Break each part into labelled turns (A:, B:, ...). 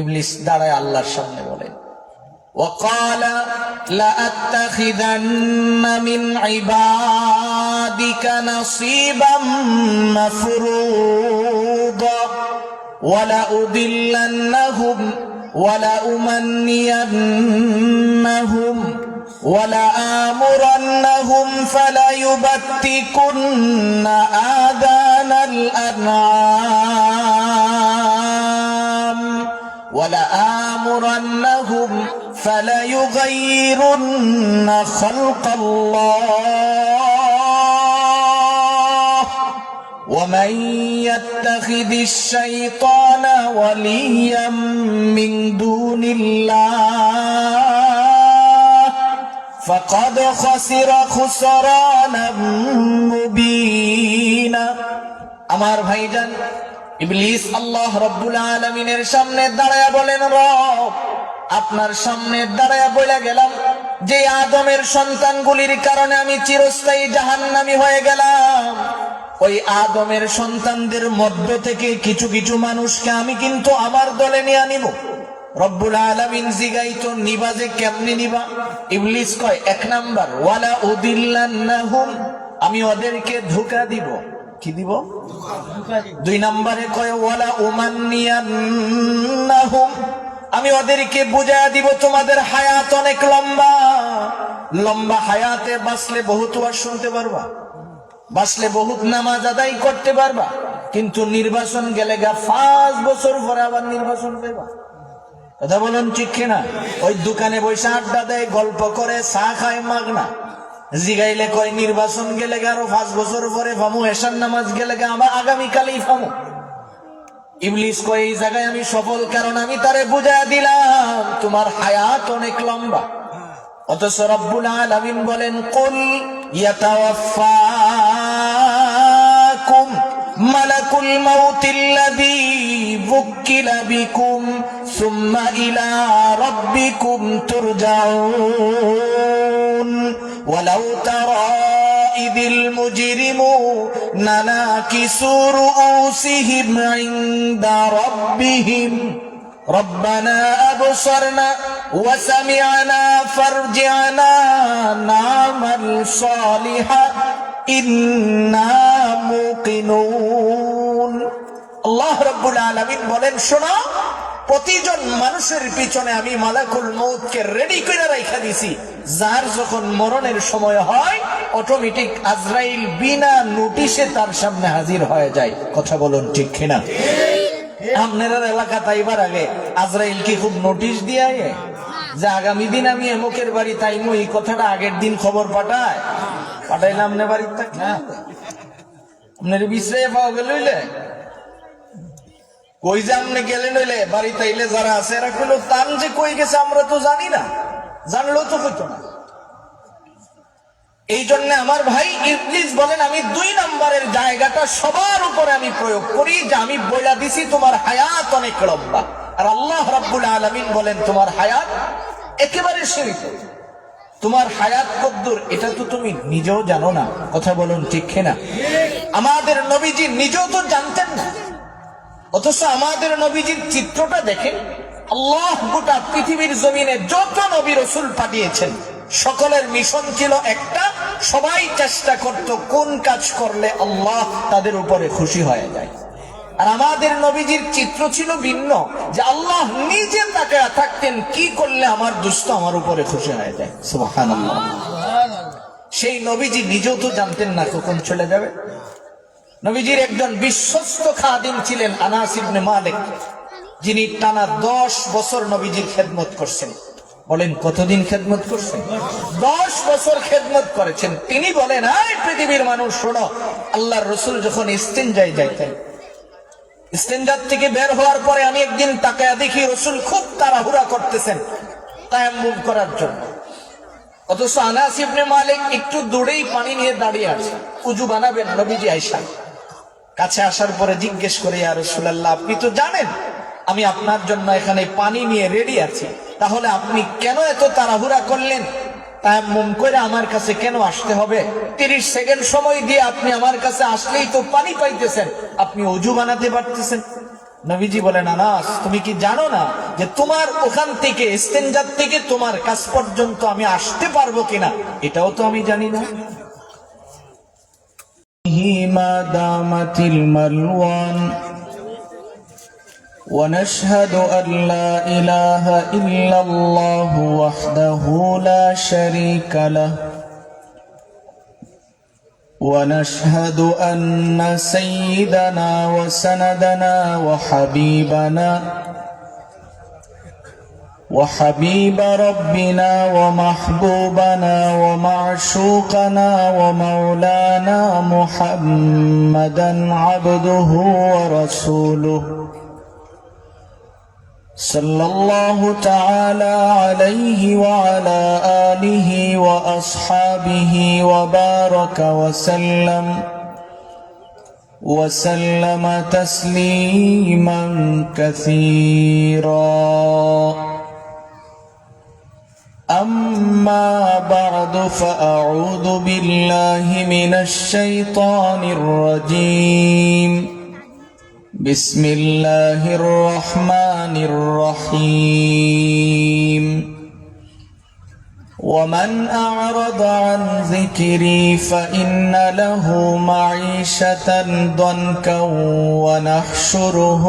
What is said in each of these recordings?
A: ইবলিস দাঁড়ায় আল্লাহর সামনে বলে, وقال لأتخذن من عبادك نصيبا مفروضا ولأضلنهم ولأمنينهم ولآمرنهم فليبتكن آذان الأنعام ولآمرنهم فليغيرن خلق الله ومن يتخذ الشيطان وليا من دون الله فقد خسر خسرانا مبينا। আমার ভাইজান ইবলিস আল্লাহ রাব্বুল আলামিনের সামনে দাঁড়ায়া বলেন, রব আপনার সামনে দাঁড়ায়া বলে গেলাম যে আদমের সন্তানগুলির কারণে আমি চিরস্থায়ী জাহান্নামী হয়ে গেলাম, ওই আদমের সন্তানদের মধ্য থেকে কিছু কিছু মানুষকে আমি কিন্তু আমার দলে নিয়ে আনিব। রব্বুল আলামিন জিগাইতো নিবা যে কেমনি নিবা? ইবলিস কয়, এক নাম্বার ওয়ালা উদিল্লান্নাহুম, আমি ওদেরকে ধোঁকা দিব। কি দিব? দুই নম্বরে কয় ওয়ালা উমান্নিয়ান্নাহুম, আমি ওদেরকে বুঝায়া দিব তোমাদের হায়াত অনেক লম্বা, লম্বা হায়াতে বাঁচলে বহুত ওয়াজ শুনতে পারবা, বাঁচলে বহুত নামাজ আদায় করতে পারবা, কিন্তু নির্বাচন গেলে 5 বছর পরে আবার নির্বাচন পাইবা। কথা বলুন ঠিক কিনা? ওই দোকানে বসে আড্ডা দেয়, গল্প করে, চা খায় মাগনা, জিগাইলে কয় নির্বাচন গেলে আরো 5 বছর পরে ফামু, এশার নামাজ গেলে আবার আগামীকালেই ফামু। ইবলিস কয় এই জায়গায় আমি সফল, কারণ আমি তারে বুঝাইয়া দিলাম তোমার হায়াত অনেক লম্বা। অথচ রব্বুল আলামিন বলেন, কুল ইয়াতাওয়াফাকুম মালাকুল মাউতিল্লাযী বুক্কিলা বিকুম সুম্মা ইলা রাব্বিকুম তুরজাউন ওয়ালাউ তারা ইযিল মুজরিমুনা নাকিসু রুউসিহিম ইনদা রাব্বিহিম ربنا أبصرنا وسمعنا فارجعنا نعمل صالحا إنا موقنون। আল্লাহ রাব্বুল আলামিন বলেন, শোনো, প্রতিজন মানুষের পিছনে আমি মালাকুল মউতকে রেডি করে রাখা দিছি, যার যখন মরণের সময় হয় অটোমেটিক আজরাইল বিনা নোটিশে তার সামনে হাজির হয়ে যায়। কথা বলুন ঠিক কিনা? আপনার এলাকা তাইবার আগে আজরাইল কি খুব নোটিশ দিয়ে যে আগামী দিন আমি এমকের বাড়ি তাইমু, এই কথাটা আগের দিন খবর পাঠাইলে আপনি বাড়ির থাকলে আপনার বিশ্রায় পাওয়া গেল, কই যে আপনি গেলেন হইলে বাড়ি তাইলে যারা আছে এরা কইল তান যে কই গেছে আমরা তো জানি না, জানলেও তো হইতো না। এই জন্য আমার ভাই ইবলিস বলেন, আমি 2 নম্বরের জায়গাটা সবার উপরে আমি প্রয়োগ করি যে আমি বইলা দিছি তোমার হায়াত অনেক লম্বা, আর আল্লাহ রাব্বুল আলামিন বলেন তোমার হায়াত একেবারে সীমিত। তোমার হায়াত কদ্দুর এটা তো তুমি নিজেও জানো না। কথা বলুন ঠিক কিনা? আমাদের নবীজি নিজেও তো জানতেন না, অথচ আমাদের নবীজির চিত্রটা দেখেন। আল্লাহ গোটা পৃথিবীর জমিনে যত নবী রাসূল পাঠিয়েছেন সকলের মিশন ছিল একটা, সবাই চেষ্টা করত কোন কাজ করলে আল্লাহ তাদের উপরে খুশি হয়ে যায়। আর আমাদের নবীজির চিত্র ছিল ভিন্ন, যে আল্লাহ নিজে তাকায়া থাকতেন কি করলে আমার দুষ্ট আমার উপরে খুশি হয়ে যায়। সুবহানাল্লাহ। সেই নবীজি নিজেও তো জানতেন না কখন চলে যাবে। নবীজির একজন বিশ্বস্ত খাদিম ছিলেন আনাস ইবনে মালিক, যিনি টানা 10 বছর নবীজির খেদমত করছেন। বলেন কতদিন খেদমত করছেন? 10 বছর খেদমত করেছেন। তিনি বলেন, এই পৃথিবীর মানুষ শোনো, আল্লাহর রাসূল যখন ইস্তেনজায় যাইতেন, ইস্তেনজাত থেকে বের হওয়ার পরে আমি একদিন তাকায়া দেখি রাসূল খুব তাড়াহুড়া করতেছেন তায়াম্মুম করার জন্য। অথচ আনাস ইবনে মালিক একটু দূরেই পানি নিয়ে দাঁড়িয়ে আছে, উযু বানাবেন। নবীজি আয়েশা কাছে আসার পরে জিজ্ঞেস করে, ইয়া রাসূলুল্লাহ, আপনি তো জানেন আমি আপনার জন্য এখানে পানি নিয়ে রেডি আছি, তাহলে আপনি কেন এত তাড়াহুড়া করলেন? তায়াম্মুম করে আমার কাছে কেন আসতে হবে? 30 সেকেন্ড সময় দিয়ে আপনি আমার কাছে আসলেই তো পানি পাইতেছেন, আপনি ওযু বানাতে পারতেছেন। নবীজি বলেন, আনাস তুমি কি জানো না যে তোমার ওখান থেকে ইস্তেনজাত থেকে তোমার কাছ পর্যন্ত আমি আসতে পারবো কিনা? এটাও তো আমি জানি না। ما دامت الملوان ونشهد أن لا إله إلا الله وحده لا شريك له ونشهد أن سيدنا وسندنا وحبيب ربنا ومحبوبنا ومعشوقنا ومولانا محمدا عبده ورسوله صلى الله تعالى عليه وعلى آله وأصحابه وبارك وسلم تسليما كثيرا. أما بعد فأعوذ بالله من الشيطان الرجيم. بسم الله الرحمن الرحيم. ومن أعرض عن ذكري فإن له معيشة ضنكا ونحشره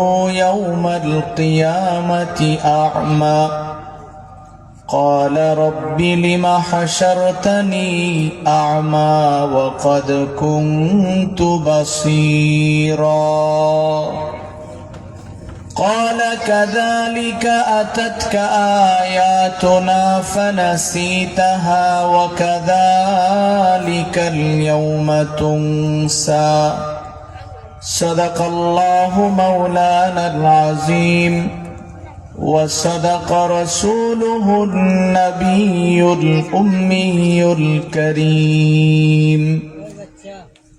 A: يوم القيامة أعمى قال رب لم حشرتني أعمى وقد كنت بصيرا قال كذلك أتتك آياتنا فنسيتها وكذلك اليوم تنسى. صدق الله مولانا العظيم وصدق رسوله النبي الأمي الكريم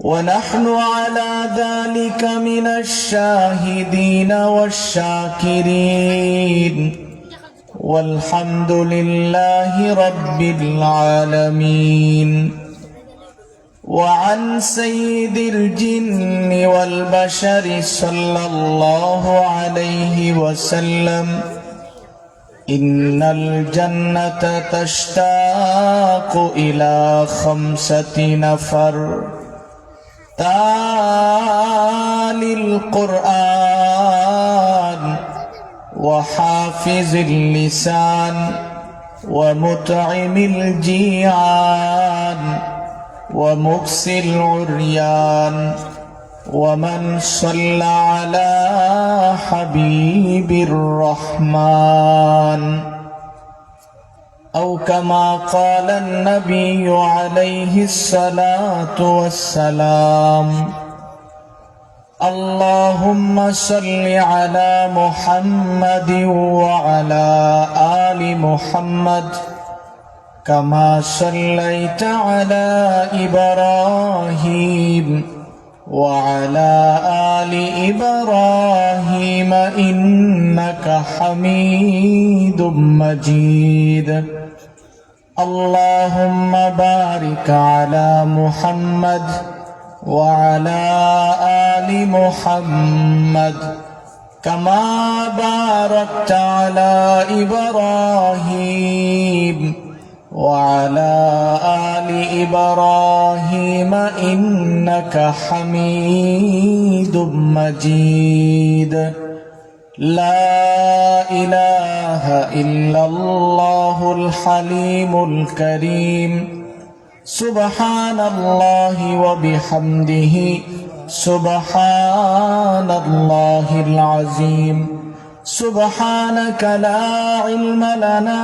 A: ونحن على ذلك من الشاهدين والشاكرين والحمد لله رب العالمين. وعن سيد الجن والبشر صلى الله عليه وسلم إن الجنة تشتاق إلى 5 نفر: تالي القرآن وحافظ اللسان ومطعم الجيعان ومكسي العريان ومن صلى على حبيب الرحمن. أو كما قال النبي عليه الصلاة والسلام: اللهم صل على محمد وعلى آل محمد كما صليت على إبراهيم وعلى آل إبراهيم إنك حميد مجيد. اللهم بارك على محمد وعلى آل محمد كما باركت على إبراهيم وعلى آل إبراهيم إنك حميد مجيد. لا إله إلا الله الحليم الكريم. سبحان الله وبحمده سبحان الله العظيم. سبحانك لا علم لنا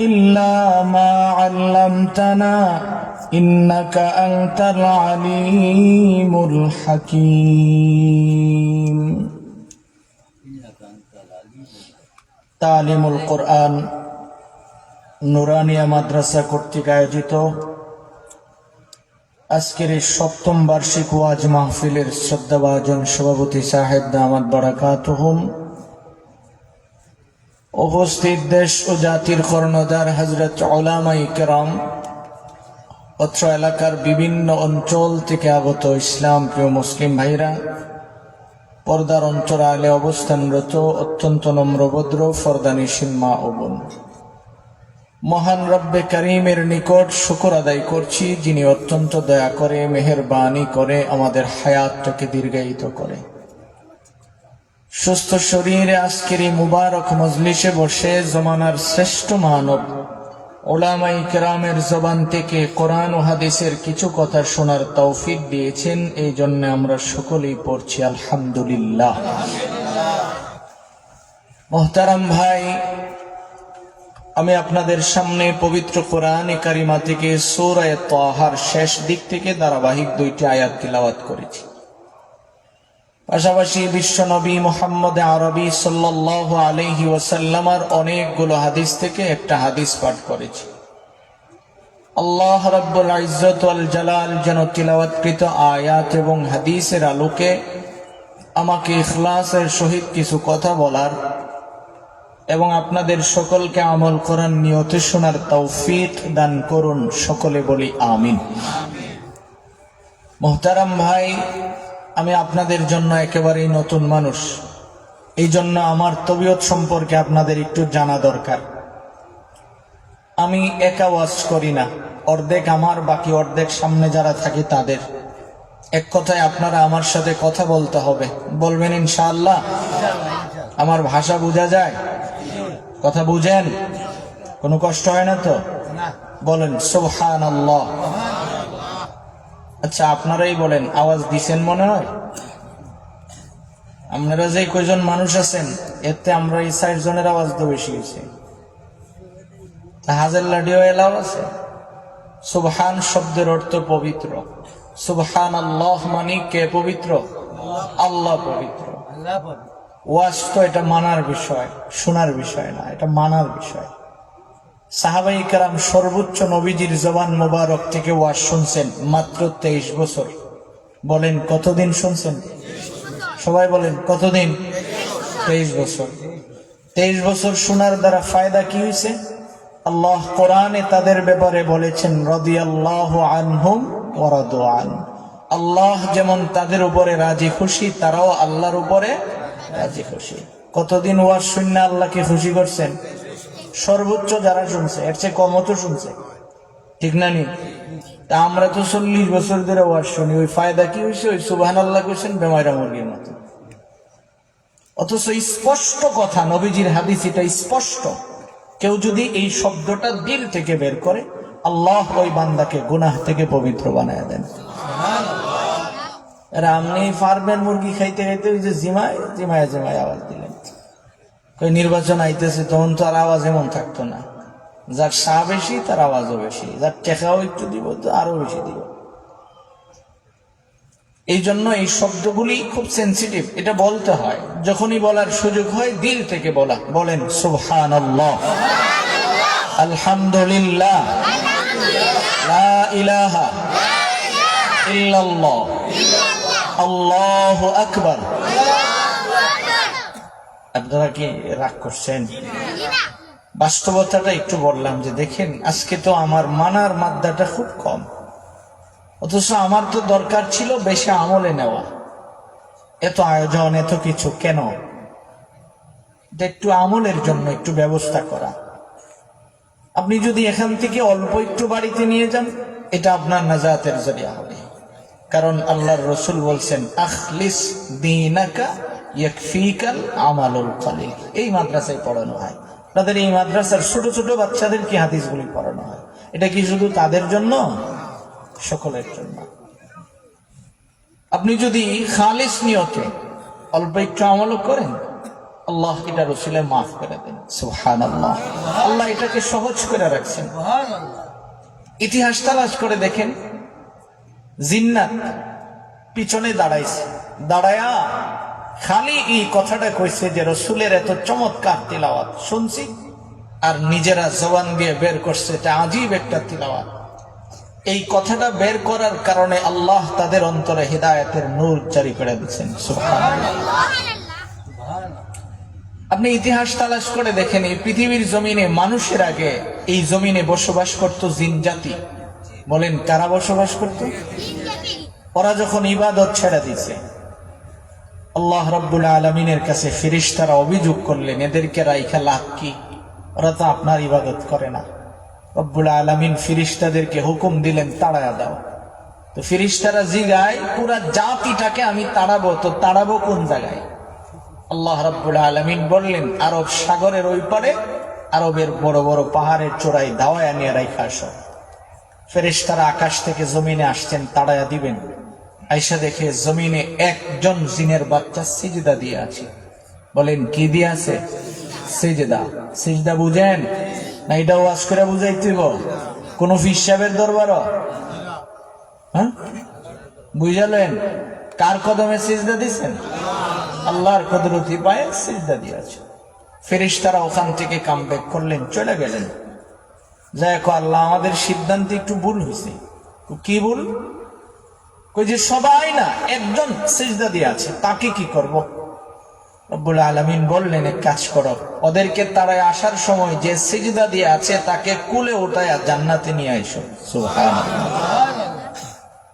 A: إلا ما علمتنا إنك أنت العليم الحكيم. তালিমুল কোরআন নুরানিয়া মাদ্রাসা কর্তৃক আয়োজিত আজকের এই 7ম বার্ষিক ওয়াজ মাহফিলের শ্রদ্ধাভাজন সভাপতি সাহেব দামাত বারাকাতুহুম, উপস্থিত দেশ ও জাতির কর্ণধার হযরত উলামায়ে কেরাম, অত্র এলাকার বিভিন্ন অঞ্চল থেকে আগত ইসলাম প্রিয় মুসলিম ভাইরা, পর্দার অন্তরালে অবস্থানরত অত্যন্ত নম্রভদ্র ফরদানিশীল মা ও বোন, মহান রব্বে করিমের নিকট শুকর আদায় করছি, যিনি অত্যন্ত দয়া করে মেহেরবানি করে আমাদের হায়াতটাকে দীর্ঘায়িত করে সুস্থ শরীরে আজকের এই মুবারক মজলিসে বসে জমানার শ্রেষ্ঠ মানব উলামায়ে কেরামের জবান থেকে কোরআন ও হাদিসের কিছু কথা শোনার তৌফিক দিয়েছেন। এই জন্য আমরা সকলেই পড়ছি আলহামদুলিল্লাহ। মোহতারাম ভাই, আমি আপনাদের সামনে পবিত্র কোরআনে কারিমা থেকে সূরা তাহার শেষ দিক থেকে ধারাবাহিক 2টি আয়াত তিলাওয়াত করেছি। পাশাপাশি বিশ্বনবী মুহাম্মদ আরবি সাল্লাল্লাহু আলাইহি ওয়াসাল্লামের অনেকগুলো হাদিস থেকে একটা হাদিস পাঠ করেছি। আল্লাহ রাব্বুল ইজ্জত ওয়াল জালাল যেন তিলাওয়াতকৃত আয়াত এবং হাদিসের আলোকে আমাকে ইখলাসের সহিত কিছু কথা বলার এবং আপনাদের সকলকে আমল করার নিয়তে শোনার তৌফিক দান করুন। সকলে বলি আমিন। মুহতারাম ভাই, আমি আপনাদের জন্য একেবারেই নতুন মানুষ, এই জন্য আমার তবিয়ত সম্পর্কে আপনাদের একটু জানা দরকার। আমি একা ওয়াজ করি না, অর্ধেক আমার, বাকি অর্ধেক সামনে যারা থাকি তাদের। এক কথায় আপনারা আমার সাথে কথা বলতে হবে, বলবেন ইনশাআল্লাহ? আমার ভাষা বোঝা যায়? কথা বুঝেন? কোনো কষ্ট হয় না তো? বলেন সুবহানাল্লাহ। আচ্ছা, আপনারাই বলেন, আওয়াজ দিছেন মনে হয়? আপনারা যে কয়জন মানুষ আছেন, এতে আমরা এই 60 জনের আওয়াজ তো বেশি হয়েছে। হাজার লাডিও এলাও আছে। সুবহান শব্দের অর্থ পবিত্র। সুবহানাল্লাহ মানে কে পবিত্র? আল্লাহ পবিত্র। ওয়াজ তো এটা মানার বিষয়, শোনার বিষয় না, এটা মানার বিষয়। সাহাবায়ে কেরাম সর্বোচ্চ নবীজির জবান মোবারক থেকে ওয়াজ শুনছেন মাত্র 23 বছর। বলেন কতদিন শুনছেন? সবাই বলেন কতদিন? 23 বছর। 23 বছর শোনার দ্বারা ফায়দা কি হয়েছে? আল্লাহ কোরআনে তাদের ব্যাপারে বলেছেন রাদিয়াল্লাহু আনহুম ওয়া রাদু আন। আল্লাহ যেমন তাদের উপরে রাজি খুশি, তারাও আল্লাহর উপরে রাজি খুশি। কতদিন ওয়াজ শুনে আল্লাহকে খুশি করছেন? সর্বোচ্চ যারা শুনছে, এর চেয়ে কমও তো শুনছে, ঠিক না নি? তা আমরা তো 40 বছর ধরে ওয়াজ শুনি, ওই ফায়দা কি হয়েছে? ওই সুবহানাল্লাহ কইছেন বেমাইরা মুরগির মতো। অথচ স্পষ্ট কথা, নবীজির হাদিস এটা স্পষ্ট। কেউ যদি এই শব্দটা দিল থেকে বের করে, আল্লাহ ওই বান্দাকে গুনাহ থেকে পবিত্র বানায় দেন। আপনি পারবেন মুরগি খাইতে খাইতে ওই যে জিমায় জিমায় জিমায় আওয়াজ দিলেন। কই নির্বাচন আইতেছে, তখন তো আর আওয়াজ এমন থাকতো না। যার শাহ বেশি তার আওয়াজও বেশি, যার টেকাও একটু দিব তো আরো বেশি দিব। এই জন্য এই শব্দগুলি খুব সেন্সিটিভ, এটা বলতে হয়। যখনই বলার সুযোগ হয় দিল থেকে বলা। বলেন সুবহানাল্লাহ, আলহামদুলিল্লাহ, লা ইলাহা ইল্লাল্লাহ, আল্লাহু আকবার। আপনারা কি রাগ করছেন? বাস্তবতাটা একটু বললাম যে দেখেন, আজকে তো আমার মানার মাত্রাটা খুব কম, অথচ আমার তো দরকার ছিল বেশি আমলে নেওয়া। এত আয়োজন, এত কিছু কেন? একটু আমলের জন্য একটু ব্যবস্থা করা। আপনি যদি এখান থেকে অল্প একটু বাড়িতে নিয়ে যান, এটা আপনার নাজাতের জরিয়া হবে। কারণ আল্লাহর রাসূল বলছেন আখলিস দীনাকা ইয়াকফিকাল আমালুল কলিল। এই মাদ্রাসায় পড়ানো হয়, তাদের এই মাদ্রাসার ছোট ছোট বাচ্চাদের কি হাদিসগুলি পড়ানো হয়। এটা কি শুধু তাদের জন্য? সকলের জন্য। আপনি যদি খালিস নিয়তে অল্প একটু আমল করেন, আল্লাহ এটা রাসূলে মাফ করে দেন। সুবহানাল্লাহ। আল্লাহ এটাকে সহজ করে রাখছেন। ইতিহাস তালাশ করে দেখেন, জিন্নাত পিছনে দাঁড়াইছে, দাঁড়ায়া খালি এই কথাটা কইছে যে রাসূলের এত চমৎকার তিলাওয়াত শুনছি, আর নিজেরা জবান দিয়ে বের করছে, এটা আজীব একটা তিলাওয়াত। এই কথাটা বের করার কারণে আল্লাহ তাদের অন্তরে হিদায়াতের নূর জারি করে দিচ্ছেন। সুবহানাল্লাহ। আপনি ইতিহাস তালাশ করে দেখেন, এই পৃথিবীর জমিনে মানুষের আগে এই জমিনে বসবাস করত জিন জাতি। বলেন কারা বসবাস করত? ওরা যখন ইবাদত ছেড়ে দিছে, আল্লাহ রাব্বুল আলামিনের কাছে ফেরেশতারা অভিযোগ করলেন, এদেরকে রাইখা লাভ কি? ওরা তো আপনার ইবাদত করে না। রব্বুল আলামিন ফেরেশতাদেরকে হুকুম দিলেন, তাড়ায়া দাও। তো ফেরেশতারা জিগায়, পুরা জাতিটাকে আমি তাড়াবো, তো তাড়াবো কোন জায়গায়? আল্লাহ রাব্বুল আলামিন বললেন, আরব সাগরের ওই পারে আরবের বড় বড় পাহাড়ের চূড়ায় দাওয়ায় নিয়ে রাইখা আসো। ফেরেশতারা আকাশ থেকে জমিনে আসছেন, তাড়ায়া দিবেন। আয়েশা দেখে জমিনে একজন জিনের বাচ্চা সিজদা দিয়ে আছে। বলেন কি দিয়ে আছে? সিজদা। সিজদা বুঝেন না? এটা ওয়াজ করে বুঝাইতে কোন পীর সাহেবের দরবার? হ্যাঁ, বুঝালেন? কার কদমে সিজদা দিচ্ছেন? আল্লাহর কুদরতি পায়ে সিজদা দিয়ে আছে। ফেরেশতারা ওখান থেকে কামব্যাক করলেন, চলে গেলেন। যাই কো, আল্লাহ আমাদের সিদ্ধান্তে একটু ভুল হয়েছে। কি ভুল? কই যে সবাই না, একজন সিজদা দিয়ে আছে, তাকে কি করব? রব্বুল আলামিন বললেন, এক কাজ করো, ওদেরকে তারাই আসার সময় যে সিজদা দিয়ে আছে তাকে কুলে উঠায়া জান্নাতে নিয়ে আইসো। সুবহানাল্লাহ।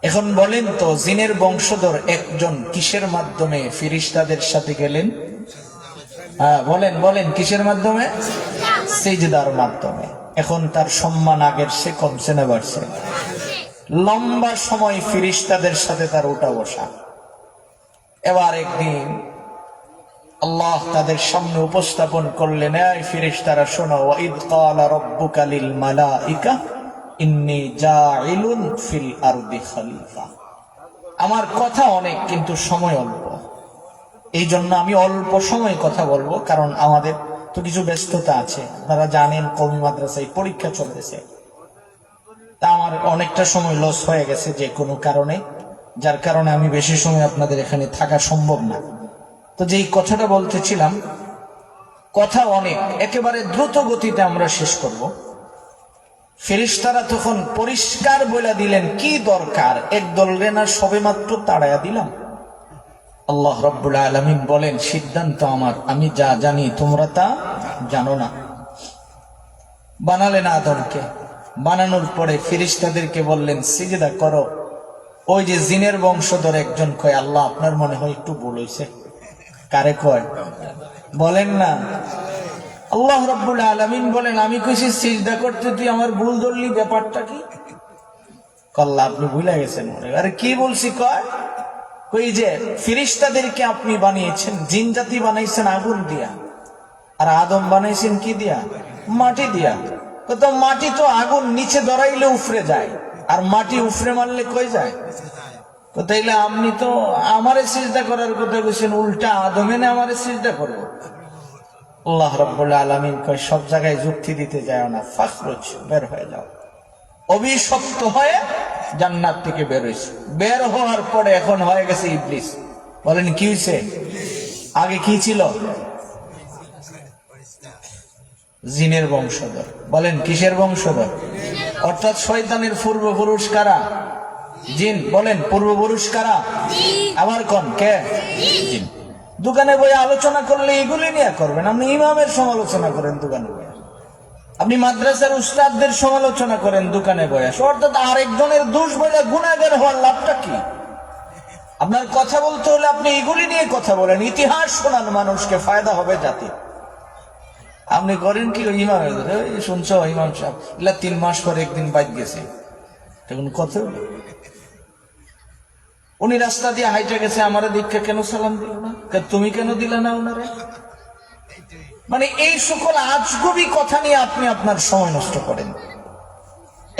A: এখন বলেন তো, জিনের বংশধর একজন কিসের মাধ্যমে ফেরেশতাদের সাথে গেলেন? হ্যাঁ, বলেন বলেন, কিসের মাধ্যমে? সিজদার মাধ্যমে। এখন তার সম্মান আগের সে কমছে না বাড়ছে? লম্বা সময় ফেরেশতাদের সাথে তার উঠা বসা। এবার একদিন আল্লাহ তাদের সামনে উপস্থাপন করলেন, এই ফেরেশতারা শোনো, ওয়াইদ ক্বালা রাব্বুকা লিল মালাইকা ইন্নী জাইলুন ফিল আরদি খলিফা। আমার কথা অনেক, কিন্তু সময় অল্প। এই জন্য আমি অল্প সময় কথা বলবো, কারণ আমাদের তো কিছু ব্যস্ততা আছে। আপনারা জানেন কওমি মাদ্রাসায় পরীক্ষা চলতেছে। তা আমার অনেকটা সময় লস হয়ে গেছে যে কোনো কারণে, যার কারণে আমি বেশি সময় আপনাদের এখানে থাকা সম্ভব না। তো যেই কথাটা বলতেছিলাম, কথা অনেক, একেবারে দ্রুত গতিতে আমরা শেষ করব। ফেরেশতারা তখন পরিষ্কার বলে দিলেন, কি দরকার, একদল রেনা সবে মাত্র তাড়ায়া দিলাম। আল্লাহ রাব্বুল আলামিন বলেন, সিদ্ধান্ত আমার, আমি যা জানি তোমরা তা জানো না। বানালেন আদমকে। বানানোর পরে ফেরেশতাদেরকে বললেন, সিজদা করো। ওই যে জিনের বংশধর একজন কয়, আল্লাহ আপনার মনে হয় একটু ভুল হয়েছে। কারে কয়? বলেন না। আল্লাহ রাব্বুল আলামিন বলেন, আমি কইছি সিজদা করতে, তুই আমার ভুল ধরলি, ব্যাপারটা কি? আল্লাহ আপনি ভুলে গেছেন। আরে কি বলছি? কয় ওই যে ফেরেশতাদেরকে আপনি বানিয়েছেন, জিন জাতি বানাইছেন আগুন দিয়া, আর আদম বানাইছেন কি দিয়া? মাটি দিয়া। তো মাটি তো আগুন নিচে ধরাইলে উফরে যায়, আর মাটি উফরে মারলে কই যায়? তো তাইলে আপনি তো আমারে সিজদা করার কথা বলছেন, উল্টা আদমে না আমারে সিজদা করবো। আল্লাহ রাব্বুল আলামিন কয়, সব জায়গায় যুক্তি দিতে যায় না, ফাখরুজ, বের হয়ে যাও। অভিশপ্ত হয়ে জান্নাত থেকে বের হয়েছে। বের হওয়ার পরে এখন হয়ে গেছে ইবলিস। বলেন কি হয়েছে? আগে কি ছিল? জিনের বংশধর। বলেন কিসের বংশধর? অর্থাৎ শয়তানের পূর্বপুরুষ কারা? জিন। বলেন পূর্বপুরুষ কারা? আবার কোন কে? জিন। দোকানে বই আলোচনা করলে এগুলি নিয়ে করবেন। আপনি ইমামের সমালোচনা করেন দোকানে বই, আপনি মাদ্রাসার উস্তাদদের সমালোচনা করেন দোকানে বয়াস, অর্থাৎ আরেকজনের দোষ বলে গুনাহগার হওয়ার লাভটা কি? আপনার কথা বলতে হলে আপনি এগুলি নিয়ে কথা বলেন, ইতিহাস শোনান মানুষকে, ফায়দা হবে জাতি। আপনি করেন কি? ওই ইমাম শুনছ, ইমাম সাহেব এগুলা 3 মাস পরে একদিন বাইক গেছে, তখন কথা উনি রাস্তা দিয়ে হাইটে গেছে, আমার দীক্ষা কেন সালাম দিল না? তুমি কেন দিলা না ওনারে? মানে এই সকল আজগুবি কথা নিয়ে আপনি আপনার সময় নষ্ট করেন।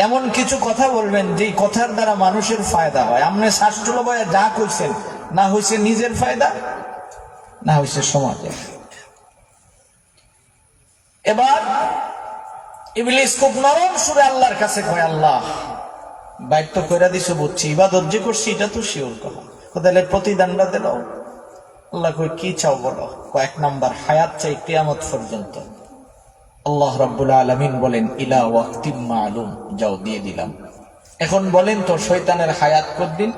A: এমন কিছু কথা বলবেন যে কথার দ্বারা মানুষের ফায়দা হয়। আপনি শাস্ত্র বয়া যা কইছেন, না হইছে নিজের ফায়দা, না হইছে সমাজের। এবার ইবলিস খুব নরম সুরে আল্লাহর কাছে কয়, আল্লাহ বাইক তো কইরা দিছো বুঝছি, ইবাদত যে করছি এটা তো শিওর কথা, তাহলে প্রতিদানটা দিল। আল্লাহ কই, কি চাও বলো? কয়েক নাম্বার হায়াত চাই কিয়ামত পর্যন্ত। আল্লাহ রাব্বুল আলামিন বলেন, ইলা ওয়াক্তিম মালুম, যাও দিয়ে দিলাম। এখন বলেন তো শয়তানের হায়াত কতদিন?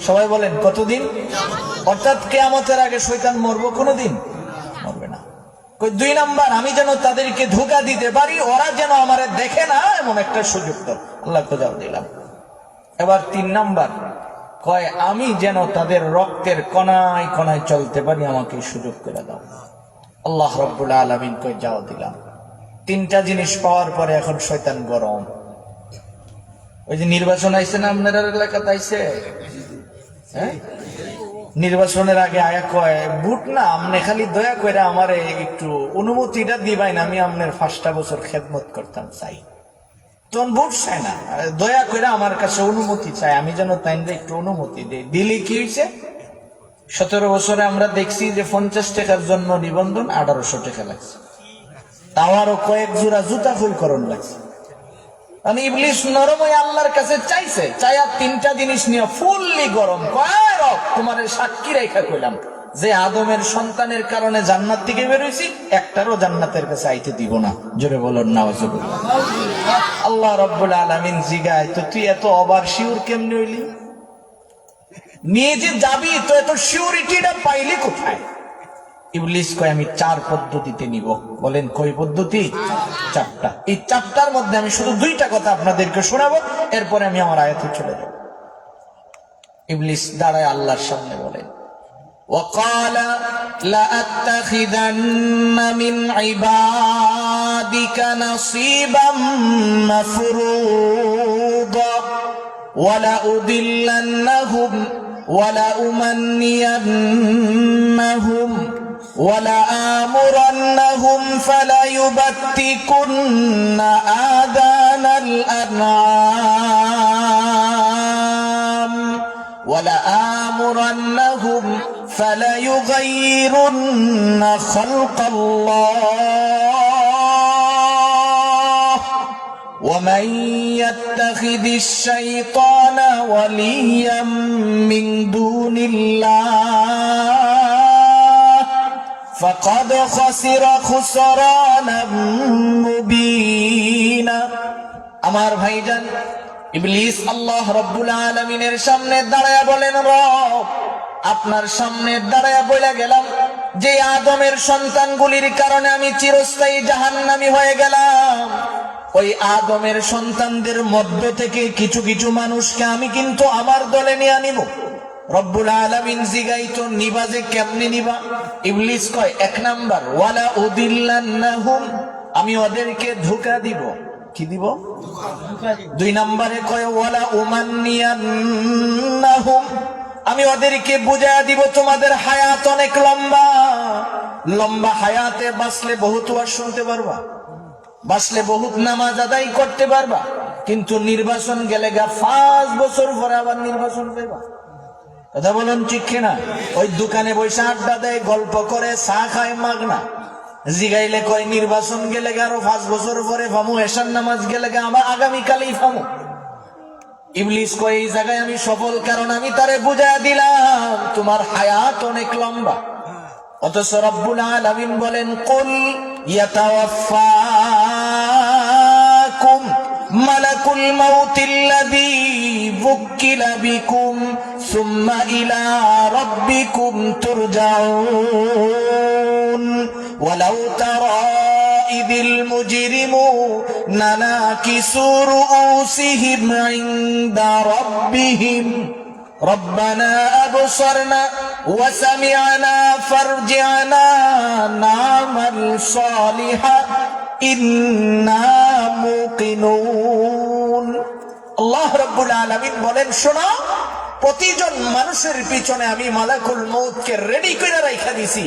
A: সবাই বলেন কতদিন? অর্থাৎ কিয়ামতের আগে শয়তান মরবো কোনদিন? মরবে না। কই 2 নাম্বার, আমি যেন তাদেরকে ধোঁকা দিতে পারি, ওরা যেন আমারে দেখে না, এমন একটা সুযোগ তো। আল্লাহ কো যাও দিলাম। এবার 3 নাম্বার, কয় আমি যেন তাদের রক্তের কণায় কণায় চলতে পারি, আমাকে সুযোগ করে দাও। আল্লাহ রাব্বুল আলামিন কয় যাও দিলাম। তিনটা জিনিস পাওয়ার পরে এখন শয়তান গরম। ওই যে নির্বাচন আইছে না আপনার এলাকাতে আইছে, হ্যাঁ, নির্বাচনের আগে আয়া কয় ভোট না, আপনি খালি দয়া করে আমারে একটু অনুমতিটা দিবাই না, আমি আপনার 5টা বছর খেদমত করতাম চাই। তখন ভোট চাই না, দয়া করে আমার কাছে অনুমতি চাই, আমি যেন তাই একটু অনুমতি দিই। দিলে কি হয়েছে, 17 বছরে আমরা দেখছি যে 50 টাকার জন্য নিবন্ধন 1800 টাকা লাগছে, তাও আরো কয়েক জোড়া জুতা খৈকরণ লাগছে। মানে ইবলিস নরম হয়ে আল্লাহর কাছে চাইছে, চাইয়া তিনটা জিনিস নিয়ে ফুললি গরম। কয় রব তোমার সাক্ষী রেখা কইলাম যে আদমের সন্তানের কারণে জান্নাত থেকে বেরোইছি, একটারও জান্নাতের কাছে আইতে দিব না। জোরে বলুন নাউজুবিল্লাহ। আল্লাহ রাব্বুল আলামিন জিগায়, তো তুই এত ওভার শিওর কেমনে হইলি? নিয়ে যে যাবি তো এত সিউরিটিটা পাইলি কোথায়? ইবলিস কয় আমি 4 পদ্ধতিতে নিব। বলেন কই পদ্ধতি? 4টা। এই 4টার মধ্যে আমি শুধু 2টা কথা আপনাদেরকে শোনাবো, এরপরে আমি আমার আয়াতে চলে যাব। ইবলিস দাঁড়ায় আল্লাহর সামনে বলেন, وقال لأتخذن من عبادك نصيبا مفروضا ولأضلنهم ولأمنينهم ولآمرنهم فليبتكن آذان الأنعام ولآمرنهم فليغيرن خلق الله ومن يتخذ الشيطان وليا من دون الله فقد خسر خسرانا মুবিনা। আমার ভাইজান, ইবলিস আল্লাহ রাব্বুল আলামিনের সামনে দাঁড়ায়া বলেন, রব আপনার সামনে দাঁড়ায়া বলে গেলাম যে আদমের সন্তানগুলির কারণে আমি চিরস্থায়ী জাহান্নামী হয়ে গেলাম, ওই আদমের সন্তানদের মধ্য থেকে কিছু কিছু মানুষকে আমি কিন্তু আমার দলে নিয়ে নিব। রব্বুল আলামিন জিগাইতো নিবা যে কেমনে নিবা? ইবলিস কয় 1 নাম্বার ওয়ালা উদিল্লান্নাহুম, আমি ওদেরকে ধোঁকা দিব। কি দিব? 2 নম্বরে কয় ওয়ালা উমান্নিয়ান্নাহুম, আমি ওদেরকে বুঝায়া দিব তোমাদের হায়াত অনেক লম্বা, লম্বা হায়াতে বাঁচলে বহুত ওয়াজ শুনতে পারবা, বাঁচলে বহুত নামাজ আদায় করতে পারবা, কিন্তু নির্বাচন গেলে 5 বছর পরে আবার নির্বাচন পাইবা। কথা বলুন ঠিক কিনা? ওই দোকানে বসে আড্ডা দেয়, গল্প করে, চা খায় মাগনা, জিগাইলে কয় নির্বাচন গেলে আরো 5 বছর পরে ফামু, এশার নামাজ গেলে আবার আগামীকালেই ফামু। ইবলিস কয় এই জায়গায় আমি সফল, কারণ আমি তারে বুঝাইয়া দিলাম তোমার হায়াত অনেক লম্বা। অথচ রব্বুল আলামিন বলেন কুল ইয়াতাওয়াফাকুম মালাকুল মাউতিল্লাযী ওয়াক্কিলা বিকুম সুম্মা ইলা রাব্বিকুম তুরজাউন ওয়ালাউ তারা ইযিল মুজরিমুনা নাকিসু রুউসিহিম ইনদা রাব্বিহিম ربنا أبصرنا وسمعنا فارجعنا نعمل صالحا إنا موقنون। আল্লাহ রাব্বুল আলামিন বলেন, শোনো, প্রতিজন মানুষের পিছনে আমি মালাকুল মউতকে রেডি করে রাখা দিছি,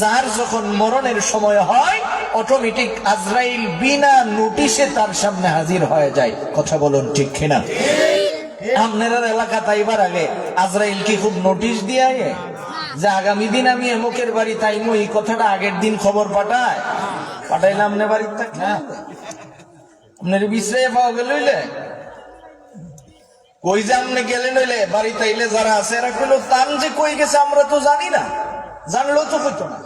A: যার যখন মরণের সময় হয় অটোমেটিক আজরাইল বিনা নোটিশে তার সামনে হাজির হয়ে যায়। কথা বলুন ঠিক কিনা? আপনার এলাকা তাইবার আগে আজরাইল কি খুব নোটিশ দিয়ে যে আগামী দিন আমি এমকের বাড়ি তাইমু, এই কথাটা আগের দিন খবর পাঠাইলাম না বাড়ির থাকলে আপনার বিশ্রাই পাওয়া গেল কই যে আপনি গেলেন হইলে বাড়ি তাইলে যারা আছে এরা কইল তান যে কই গেছে আমরা তো জানি না, জানলেও তো হইতো না।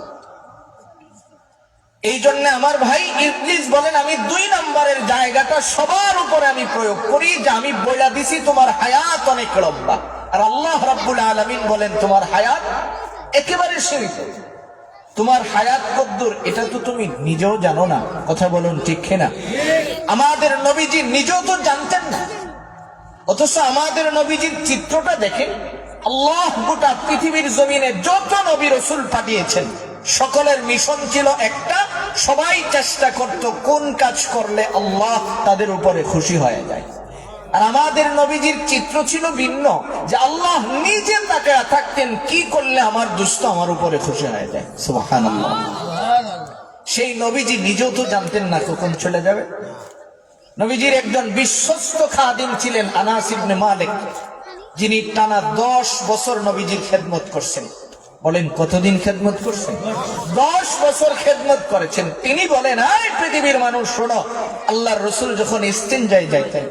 A: এই জন্য আমার ভাই ইবলিস বলেন আমি 2 নম্বরের জায়গাটা সবার উপরে আমি প্রয়োগ করি, যে আমি বইলা দিছি তোমার হায়াত অনেক লম্বা। আর আল্লাহ রাব্বুল আলামিন বলেন তোমার হায়াত একেবারে সীমিত। তোমার হায়াত কদ্দুর এটা তো তুমি নিজেও জানো না। কথা বলুন ঠিক কিনা? আমাদের নবীজি নিজেও তো জানতেন না, অথচ আমাদের নবীজির চিত্রটা দেখেন। আল্লাহ গোটা পৃথিবীর জমিনে যত নবী রাসূল পাঠিয়েছেন সকলের মিশন ছিল একটা, সবাই চেষ্টা করত কোন কাজ করলে আল্লাহ তাদের উপরে খুশি হয়ে যায়। আর আমাদের নবীজির চিত্র ছিল ভিন্ন, যে আল্লাহ নিজে তাকে থাকতেন কি করলে আমার দুষ্ট আমার উপরে খুশি হয়ে যায়। সুবহানাল্লাহ। সেই নবীজি নিজেও তো জানতেন না কখন চলে যাবে। নবীজির একজন বিশ্বস্ত খাদিম ছিলেন আনাস ইবনে মালিক, যিনি টানা 10 বছর নবীজির খেদমত করছেন। বলেন কতদিন খেদমত করছেন? 10 বছর খেদমত করেছেন। তিনি বলেন, এই পৃথিবীর মানুষ শোনো, আল্লাহর রাসূল যখন ইস্তেনজায় যাইতেন,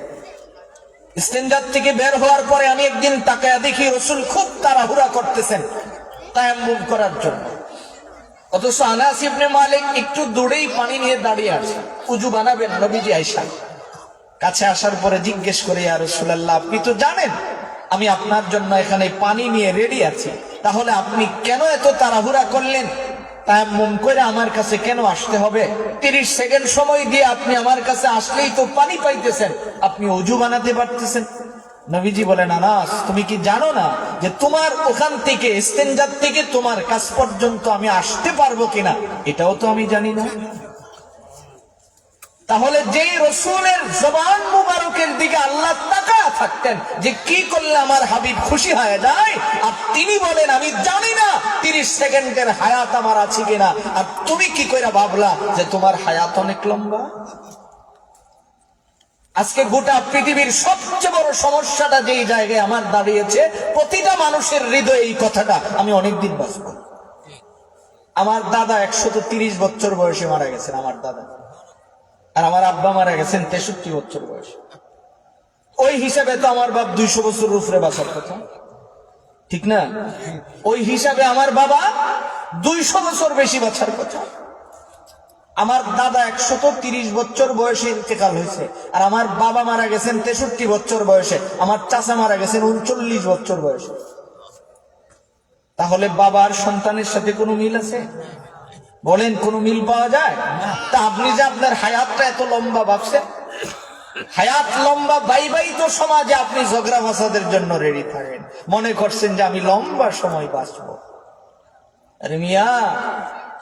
A: ইস্তেনজাত থেকে বের হওয়ার পরে আমি একদিন তাকায়া দেখি রাসূল খুব তাড়াহুড়া করতেছেন তায়াম্মুম করার জন্য। অথচ আনাস ইবনে মালিক একটু দূরেই পানি নিয়ে দাঁড়িয়ে আছে, উযু বানাবেন। নবীজি আয়েশা কাছে আসার পরে জিজ্ঞেস করে, ইয়া রাসূলুল্লাহ, আপনি তো জানেন আমি আপনার জন্য এখানে পানি নিয়ে রেডি আছি, তাহলে আপনি কেন এত তাড়াহুড়া করলেন? তায়াম্মুম করে আমার কাছে কেন আসতে হবে? 30 সেকেন্ড সময় দিয়ে আপনি আমার কাছে আসলেই তো পানি পাইতেছেন, আপনি ওযু বানাতে পারতেছেন। নবীজি বলেন, আনাস, তুমি কি জানো না যে তোমার ওখান থেকে ইস্তেনজাত থেকে তোমার কাছ পর্যন্ত আমি আসতে পারবো কিনা? এটাও তো আমি জানি না। তাহলে যেই রাসূলের জবান মুবারকের দিকে আল্লাহ তাকায়া থাকতেন যে কি করলে আমার হাবিব খুশি হয়ে যায়, আর তিনি বলেন আমি জানি না 30 সেকেন্ডের হায়াত আমার আছে কিনা, আর তুমি কি কইরা ভাবলা যে তোমার হায়াত অনেক লম্বা? আজকে গোটা পৃথিবীর সবচেয়ে বড় সমস্যাটা যেই জায়গায় আমার দাঁড়িয়েছে, প্রতিটা মানুষের হৃদয়ে এই কথাটা, আমি অনেকদিন বাঁচব। আমার দাদা 130 বছর বয়সে মারা গেছেন, আমার দাদা। আর আমার আব্বা মারা গেছেন 63 বছর বয়সে। ওই হিসাবে তো আমার বাপ 200 বছর উপরে বাঁচার কথা, ঠিক না? ওই হিসাবে আমার বাবা 200 বছর বেশি বাঁচার কথা। আমার দাদা 130 বছর বয়সে ইন্তেকাল হয়েছে, আর আমার বাবা মারা গেছেন 63 বছর বয়সে, আমার চাচা মারা গেছেন 39 বছর বয়সে। তাহলে বাবার সন্তানের সাথে কোনো মিল আছে? বলেন কোনো মিল পাওয়া যায়? তা আপনি যে আপনার হায়াতটা এত লম্বা ভাবছেন, হায়াত লম্বা বাইবাই তো সমাজে আপনি ঝগড়া ফাসাদের জন্য রেডি থাকেন, মনে করছেন যে আমি লম্বা সময় বাঁচবো। আরে মিয়া,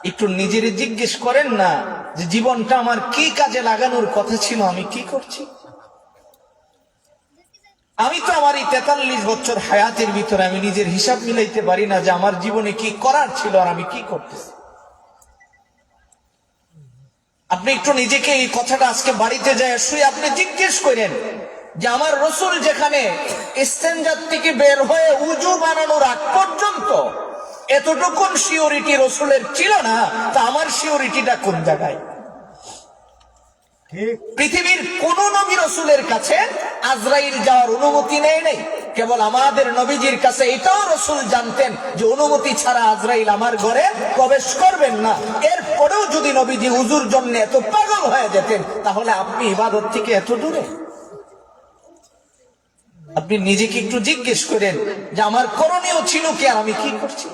A: একটু নিজের জিজ্ঞেস করেন না যে জীবনটা আমার কি কাজে লাগানোর কথা ছিল, আমি কি করছি? আমি তো আমার এই 43 বছর হায়াতের ভিতরে আমি নিজের হিসাব মিলাইতে পারি না যে আমার জীবনে কি করার ছিল আর আমি কি করতেছি। আপনি একটু নিজেকে এই কথাটা আজকে বাড়িতে যায় শুয়ে আপনি জিজ্ঞেস করেন যে আমার রাসূল যেখানে ইস্তেনজাত থেকে বের হয়ে উযু বানানোর আগ পর্যন্ত এতটুকুন সিওরিটি রাসূলের ছিল না, তা আমার সিওরিটিটা কোন জায়গায়? পৃথিবীর কোন নবী রাসূলের কাছে আজরাইল যাওয়ার অনুমতি নেই নাই, কেবল আমাদের নবীজির কাছে এটাও রাসূল জানতেন যে অনুমতি ছাড়া আজরাইল আমার ঘরে প্রবেশ করবেন না। এরপরেও যদি নবীজি উযুর জন্য এত পাগল হয়ে যেতেন, তাহলে আপনি ইবাদত থেকে এত দূরে? আপনি নিজেকে একটু জিজ্ঞেস করেন যে আমার করণীয় ছিল কি আর আমি কি করছি?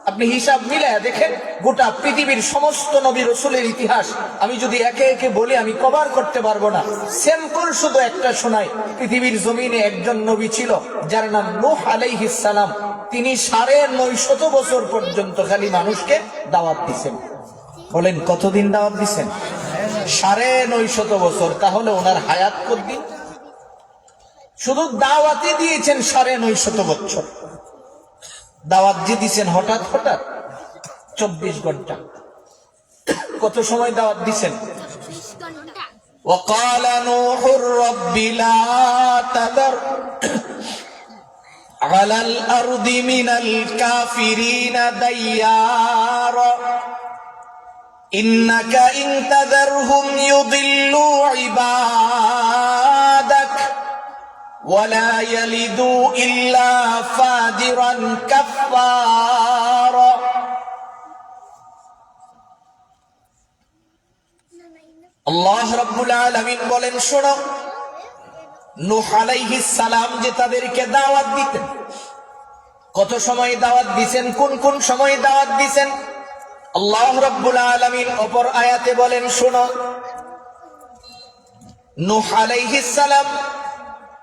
A: আপনি হিসাব মিলায় দেখেন গোটা পৃথিবীর সমস্ত নবী রাসূলের ইতিহাস আমি যদি একে একে বলি আমি কভার করতে পারবো না। স্যাম্পল শুধু একটা শোনাই। পৃথিবীর জমিনে একজন নবী ছিল যার নাম নূহ আলাইহিস সালাম। তিনি 950 বছর পর্যন্ত খালি মানুষকে দাওয়াত দিয়েছেন। বলেন কতদিন দাওয়াত দিয়েছেন? 950 বছর। তাহলে ওনার হায়াত কতদিন? শুধু দাওয়াতে দিয়েছেন 950 বছর। দাওয়াত যে দিচ্ছেন হঠাৎ হঠাৎ 24 ঘন্টা। কত সময় দাওয়াত দিচ্ছেন? وقال نوح رب لا تذر على الأرض من الكافرين ديارا إنك إن تذرهم يضلوا عبادك ولا يلدوا إلا فاجرا كفارا। আল্লাহ রাব্বুল আলামিন বলেন, শোনো, নূহ আলাইহিস সালাম যে তাদেরকে দাওয়াত দিতেন, কত সময় দাওয়াত দিবেন, কোন কোন সময় দাওয়াত দিবেন, আল্লাহ রাব্বুল আলামিন অপর আয়াতে বলেন, শোনো, নূহ আলাইহিস সালাম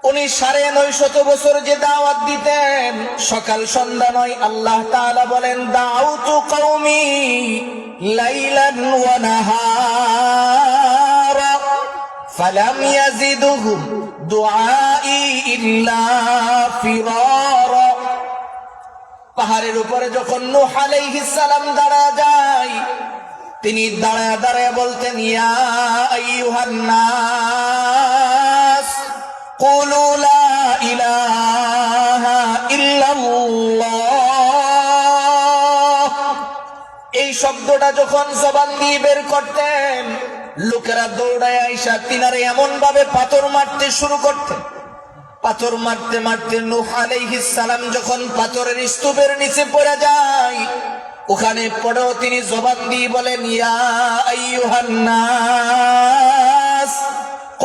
A: উনি 950 বছর যে দাওয়াত দিতেন, সকাল সন্ধ্যা নয়। আল্লাহ তাআলা বলেন, দাউতু কওমি লাইলান ওয়া নাহারা ফালাম ইয়াজিদুহুম দুআই ইল্লা ফিরারা। পাহাড়ের উপরে যখন নূহ আলাইহিস সালাম দাঁড়া যায়, তিনি দাঁড়ায় দাঁড়ায় বলতেন, ইয়া আইয়ুহান নাস কুলু লা ইলাহা ইল্লাল্লাহ। এই শব্দটা যখন জবান দিয়ে বের করতেন, লোকেরা দৌড়ায় আইসা তিনারে এমন ভাবে পাথর মারতে শুরু করতেন। পাথর মারতে মারতে নূহ আলাইহিস সালাম যখন পাথরের স্তূপের নিচে পড়ে যায়, ওখানে পড়েও তিনি জবান দিয়ে বলেন, ইয়া আইয়ুহান নাস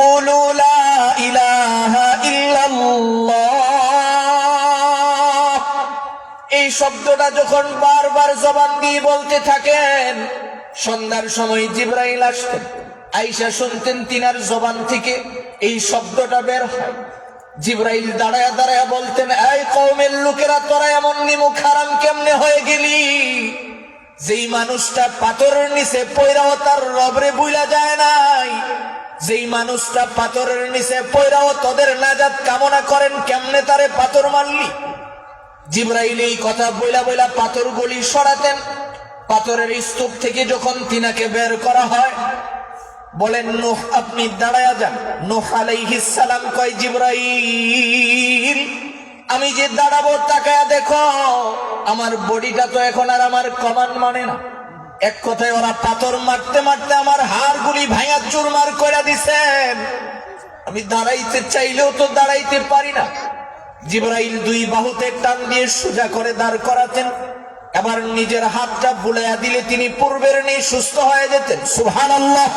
A: কুলু লা ইলাহা ইল্লাল্লাহ। এই শব্দটা যখন বারবার জবান দিয়ে বলতে থাকেন, সন্ধ্যার সময় জিবরাইল আসতেন, আয়েশা শুনতেন তিনার জবান থেকে এই শব্দটা বের হয়। জিবরাইল দাঁড়ায় দাঁড়ায় বলতেন, এই কওমের লোকেরা, তোরা এমন নিমুখ হারাম কেমনে হয়ে গেলি? যেই মানুষটা পাথরের নিচে পয়রাও তার রবরে বুইলা যায় নাই, যেই মানুষটা পাথরের নিচে পয়রাও তোদের নাজাত কামনা করেন, কেমনে তারে পাথর মারলি? জিবরাইল এই কথা বইলা বইলা পাথরগুলি সরাতেন। পাথরের স্তূপ থেকে যখন তিনাকে বের করা হয়, বলেন, নূহ আপনি দাঁড়ায়া যান। নূহ আলাইহিস সালাম কয়, জিবরাইল আমি যে দাঁড়াবো তাকায়া দেখো, আমার বডিটা তো এখন আর আমার কমান্ড মানে না। এক কথায় ওরা পাথর মারতে মারতে আমার হাড়গুলি ভাঙা চুরমার করে দিছেন, আমি দাঁড়াইতে চাইলেও তো দাঁড়াইতে পারি না। জিবরাইল দুই বাহুতে টান দিয়ে সোজা করে দাঁড় করাতেন, এবার নিজের হাতটা বুলাইয়া দিলে তিনি পূর্বের নেই সুস্থ হয়ে যেতেন। সুবহানাল্লাহ।